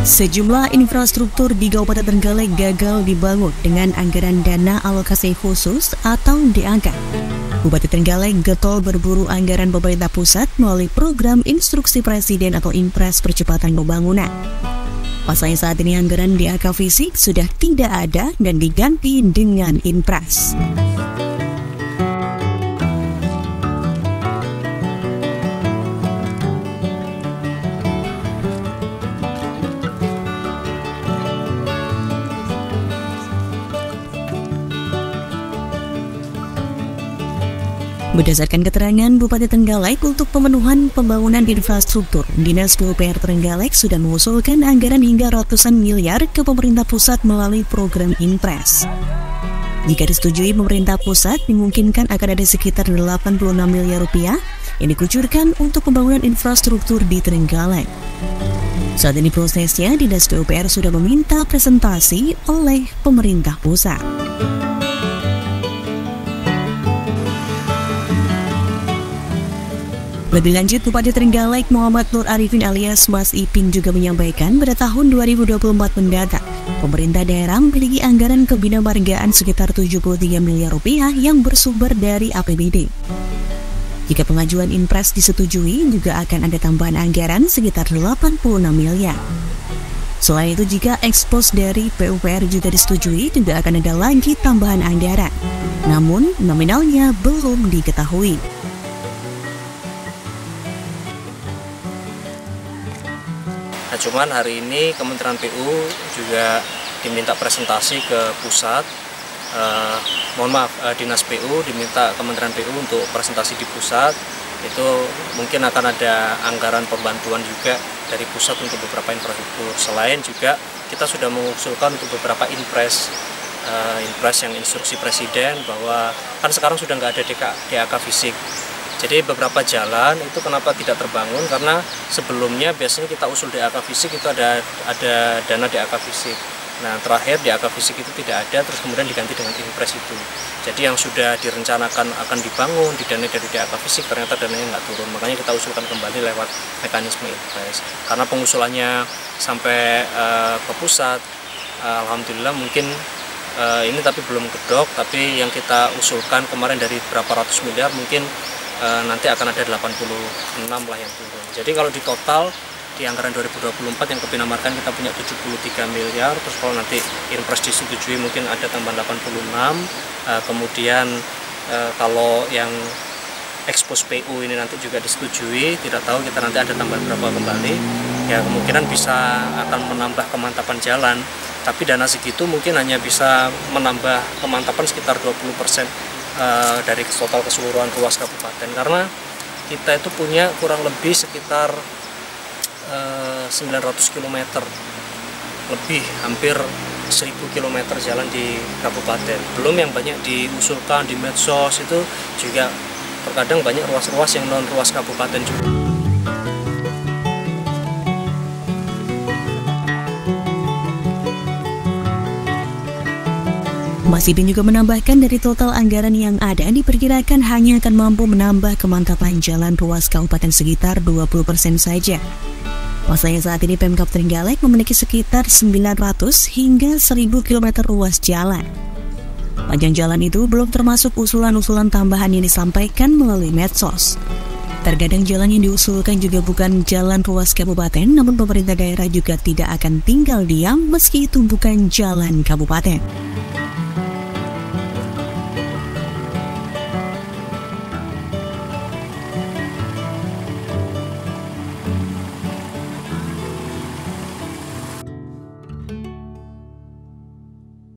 Sejumlah infrastruktur di Kabupaten Trenggalek gagal dibangun dengan anggaran dana alokasi khusus atau DAK. Bupati Trenggalek getol berburu anggaran pemerintah pusat melalui program instruksi presiden atau Impres percepatan pembangunan. Pasalnya saat ini anggaran DAK fisik sudah tidak ada dan diganti dengan Impres. Berdasarkan keterangan Bupati Trenggalek untuk pemenuhan pembangunan infrastruktur, Dinas PUPR Trenggalek sudah mengusulkan anggaran hingga ratusan miliar ke pemerintah pusat melalui program Impres. Jika disetujui pemerintah pusat, dimungkinkan akan ada sekitar 86 miliar rupiah yang dikucurkan untuk pembangunan infrastruktur di Trenggalek. Saat ini prosesnya, Dinas PUPR sudah meminta presentasi oleh pemerintah pusat. Lebih lanjut, Bupati Trenggalek Muhammad Nur Arifin alias Mas Ipin juga menyampaikan pada tahun 2024 mendatang, pemerintah daerah memiliki anggaran kebinamargaan sekitar 73 miliar rupiah yang bersumber dari APBD. Jika pengajuan Impres disetujui, juga akan ada tambahan anggaran sekitar 86 miliar. Selain itu, jika ekspos dari PUPR juga disetujui, juga akan ada lagi tambahan anggaran. Namun, nominalnya belum diketahui. Nah, cuman hari ini Kementerian PU juga diminta presentasi ke pusat. Dinas PU diminta Kementerian PU untuk presentasi di pusat. Itu mungkin akan ada anggaran pembantuan juga dari pusat untuk beberapa infrastruktur. Selain juga kita sudah mengusulkan untuk beberapa Impres yang instruksi presiden bahwa kan sekarang sudah nggak ada DAK fisik. Jadi beberapa jalan itu kenapa tidak terbangun, karena sebelumnya biasanya kita usul DAK fisik itu ada dana DAK fisik. Nah, terakhir DAK fisik itu tidak ada, terus kemudian diganti dengan Impres itu. Jadi yang sudah direncanakan akan dibangun didanai dari DAK fisik, ternyata dananya nggak turun. Makanya kita usulkan kembali lewat mekanisme Impres. Karena pengusulannya sampai ke pusat, alhamdulillah mungkin ini tapi belum gedok, tapi yang kita usulkan kemarin dari berapa ratus miliar mungkin nanti akan ada 86 lah yang turun. Jadi kalau di total di anggaran 2024 yang kebinamargaan kita punya 73 miliar, terus kalau nanti Impres disetujui mungkin ada tambahan 86, kemudian kalau yang ekspos PU ini nanti juga disetujui, tidak tahu kita nanti ada tambahan berapa kembali, ya kemungkinan bisa akan menambah kemantapan jalan, tapi dana segitu mungkin hanya bisa menambah kemantapan sekitar 20% dari total keseluruhan ruas kabupaten, karena kita itu punya kurang lebih sekitar 900 km lebih, hampir 1000 km jalan di kabupaten. Belum yang banyak diusulkan di medsos, itu juga terkadang banyak ruas-ruas yang non ruas kabupaten juga. Mas Ipin juga menambahkan dari total anggaran yang ada diperkirakan hanya akan mampu menambah kemantapan jalan ruas kabupaten sekitar 20% saja. Pasalnya saat ini Pemkab Trenggalek memiliki sekitar 900 hingga 1000 km ruas jalan. Panjang jalan itu belum termasuk usulan-usulan tambahan yang disampaikan melalui medsos. Terkadang jalan yang diusulkan juga bukan jalan ruas kabupaten, namun pemerintah daerah juga tidak akan tinggal diam meski itu bukan jalan kabupaten.